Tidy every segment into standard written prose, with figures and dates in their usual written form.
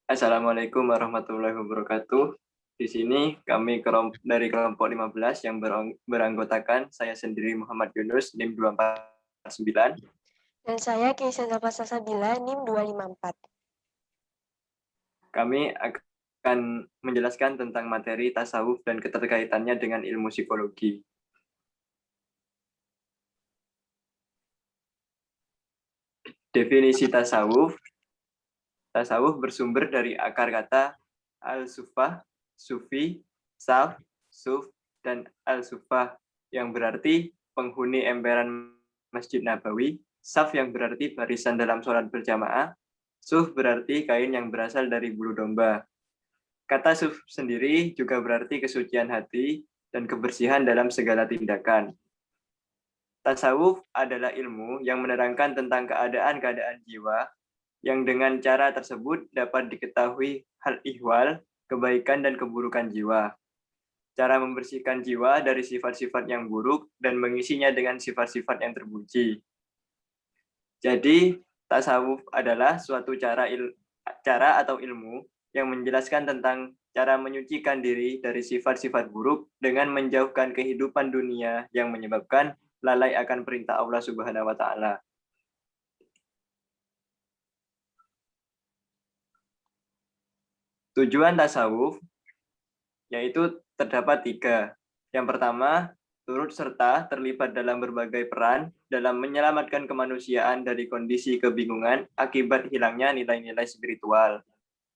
Assalamualaikum warahmatullahi wabarakatuh. Di sini kami dari kelompok 15 yang beranggotakan saya sendiri Muhammad Yunus, NIM 249. Dan saya Keisha Zalfa Salsabila, NIM 254. Kami akan menjelaskan tentang materi tasawuf dan keterkaitannya dengan ilmu psikologi. Definisi tasawuf. Tasawuf bersumber dari akar kata al-sufah, sufi, saf, suf, dan al-sufah yang berarti penghuni emperan Masjid Nabawi, saf yang berarti barisan dalam sholat berjamaah, suf berarti kain yang berasal dari bulu domba. Kata suf sendiri juga berarti kesucian hati dan kebersihan dalam segala tindakan. Tasawuf adalah ilmu yang menerangkan tentang keadaan-keadaan jiwa yang dengan cara tersebut dapat diketahui hal ihwal, kebaikan dan keburukan jiwa. Cara membersihkan jiwa dari sifat-sifat yang buruk dan mengisinya dengan sifat-sifat yang terpuji. Jadi, tasawuf adalah suatu cara atau ilmu yang menjelaskan tentang cara menyucikan diri dari sifat-sifat buruk dengan menjauhkan kehidupan dunia yang menyebabkan lalai akan perintah Allah Subhanahu wa taala. Tujuan tasawuf yaitu terdapat 3. Yang pertama, turut serta terlibat dalam berbagai peran dalam menyelamatkan kemanusiaan dari kondisi kebingungan akibat hilangnya nilai-nilai spiritual.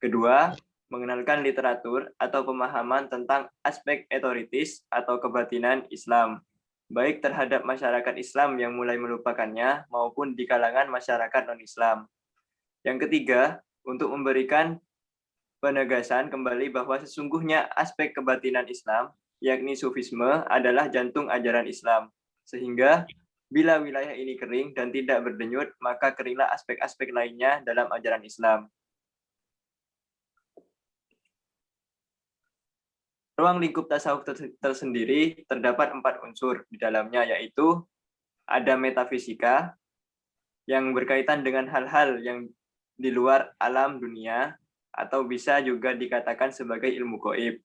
Kedua, mengenalkan literatur atau pemahaman tentang aspek etoritis atau kebatinan Islam, baik terhadap masyarakat Islam yang mulai melupakannya maupun di kalangan masyarakat non-Islam. Yang ketiga, untuk memberikan penegasan kembali bahwa sesungguhnya aspek kebatinan Islam, yakni sufisme, adalah jantung ajaran Islam. Sehingga bila wilayah ini kering dan tidak berdenyut, maka keringlah aspek-aspek lainnya dalam ajaran Islam. Ruang lingkup tasawuf tersendiri terdapat 4 unsur di dalamnya, yaitu ada metafisika yang berkaitan dengan hal-hal yang di luar alam dunia, atau bisa juga dikatakan sebagai ilmu gaib.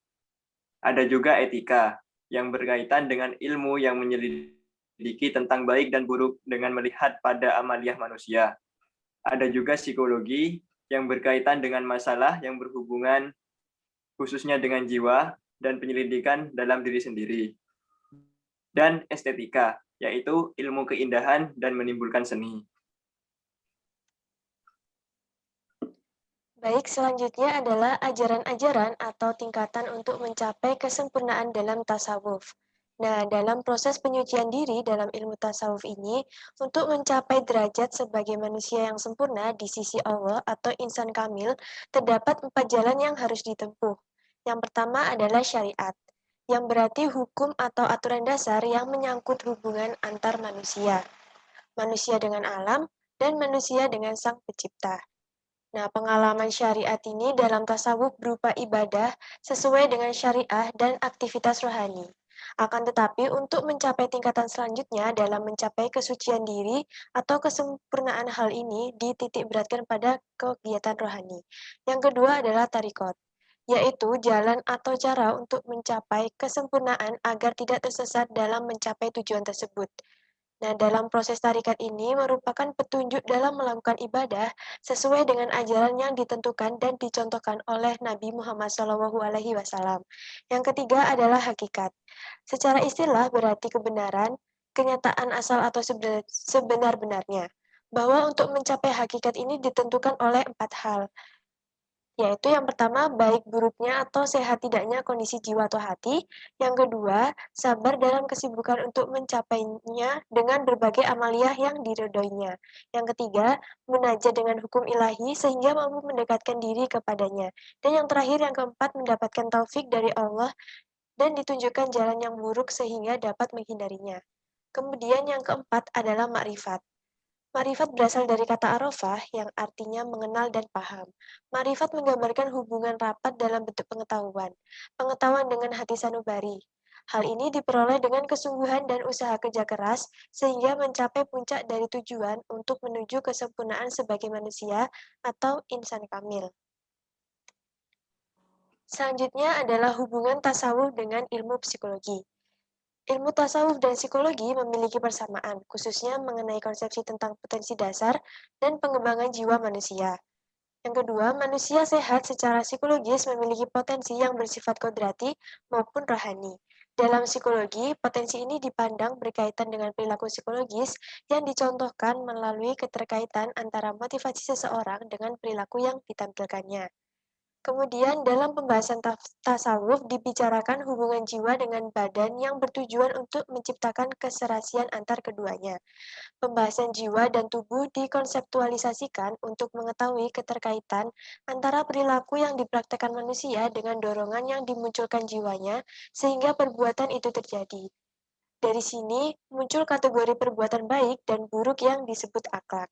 Ada juga etika yang berkaitan dengan ilmu yang menyelidiki tentang baik dan buruk dengan melihat pada amaliyah manusia. Ada juga psikologi yang berkaitan dengan masalah yang berhubungan khususnya dengan jiwa dan penyelidikan dalam diri sendiri. Dan estetika, yaitu ilmu keindahan dan menimbulkan seni. Baik, selanjutnya adalah ajaran-ajaran atau tingkatan untuk mencapai kesempurnaan dalam tasawuf. Nah, dalam proses penyucian diri dalam ilmu tasawuf ini, untuk mencapai derajat sebagai manusia yang sempurna di sisi Allah atau insan kamil, terdapat 4 jalan yang harus ditempuh. Yang pertama adalah syariat, yang berarti hukum atau aturan dasar yang menyangkut hubungan antar manusia dengan alam, dan manusia dengan sang pencipta. Nah, pengalaman syariat ini dalam tasawuf berupa ibadah sesuai dengan syariah dan aktivitas rohani. Akan tetapi, untuk mencapai tingkatan selanjutnya dalam mencapai kesucian diri atau kesempurnaan hal ini dititik beratkan pada kegiatan rohani. Yang kedua adalah tarikot, yaitu jalan atau cara untuk mencapai kesempurnaan agar tidak tersesat dalam mencapai tujuan tersebut. Nah, dalam proses tarikat ini merupakan petunjuk dalam melakukan ibadah sesuai dengan ajaran yang ditentukan dan dicontohkan oleh Nabi Muhammad SAW. Yang ketiga adalah hakikat. Secara istilah berarti kebenaran, kenyataan asal atau sebenar-benarnya. Bahwa untuk mencapai hakikat ini ditentukan oleh 4 hal, yaitu yang pertama, baik buruknya atau sehat tidaknya kondisi jiwa atau hati. Yang kedua, sabar dalam kesibukan untuk mencapainya dengan berbagai amaliyah yang diridhoinya. Yang ketiga, munajat dengan hukum ilahi sehingga mampu mendekatkan diri kepadanya. Dan yang terakhir, yang keempat, mendapatkan taufik dari Allah dan ditunjukkan jalan yang buruk sehingga dapat menghindarinya. Kemudian yang keempat adalah makrifat. Ma'rifat berasal dari kata arafah yang artinya mengenal dan paham. Ma'rifat menggambarkan hubungan rapat dalam bentuk pengetahuan. Pengetahuan dengan hati sanubari. Hal ini diperoleh dengan kesungguhan dan usaha kerja keras sehingga mencapai puncak dari tujuan untuk menuju kesempurnaan sebagai manusia atau insan kamil. Selanjutnya adalah hubungan tasawuf dengan ilmu psikologi. Ilmu tasawuf dan psikologi memiliki persamaan, khususnya mengenai konsepsi tentang potensi dasar dan pengembangan jiwa manusia. Yang kedua, manusia sehat secara psikologis memiliki potensi yang bersifat kodrati maupun rohani. Dalam psikologi, potensi ini dipandang berkaitan dengan perilaku psikologis yang dicontohkan melalui keterkaitan antara motivasi seseorang dengan perilaku yang ditampilkannya. Kemudian dalam pembahasan tasawuf dibicarakan hubungan jiwa dengan badan yang bertujuan untuk menciptakan keserasian antar keduanya. Pembahasan jiwa dan tubuh dikonseptualisasikan untuk mengetahui keterkaitan antara perilaku yang dipraktekkan manusia dengan dorongan yang dimunculkan jiwanya sehingga perbuatan itu terjadi. Dari sini muncul kategori perbuatan baik dan buruk yang disebut akhlak.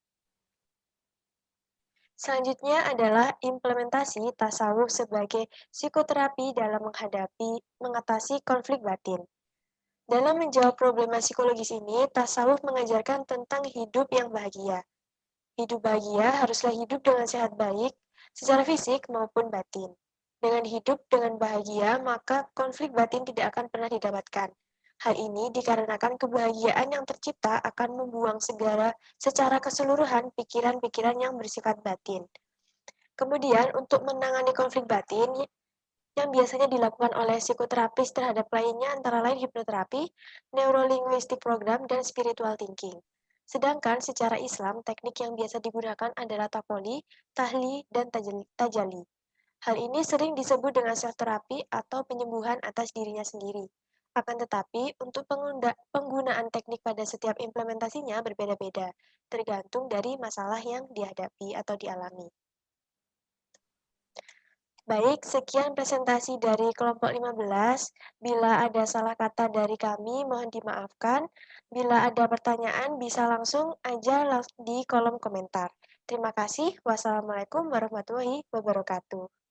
Selanjutnya adalah implementasi tasawuf sebagai psikoterapi dalam mengatasi konflik batin. Dalam menjawab problema psikologis ini, tasawuf mengajarkan tentang hidup yang bahagia. Hidup bahagia haruslah hidup dengan sehat baik, secara fisik maupun batin. Dengan hidup dengan bahagia, maka konflik batin tidak akan pernah didapatkan. Hal ini dikarenakan kebahagiaan yang tercipta akan membuang segala secara keseluruhan pikiran-pikiran yang bersifat batin. Kemudian, untuk menangani konflik batin, yang biasanya dilakukan oleh psikoterapis terhadap kliennya antara lain hipnoterapi, neurolinguistic program, dan spiritual thinking. Sedangkan secara Islam, teknik yang biasa digunakan adalah tapoli, tahli, dan tajali. Hal ini sering disebut dengan self-terapi atau penyembuhan atas dirinya sendiri. Akan tetapi, untuk penggunaan teknik pada setiap implementasinya berbeda-beda, tergantung dari masalah yang dihadapi atau dialami. Baik, sekian presentasi dari kelompok 15. Bila ada salah kata dari kami, mohon dimaafkan. Bila ada pertanyaan, bisa langsung aja di kolom komentar. Terima kasih. Wassalamualaikum warahmatullahi wabarakatuh.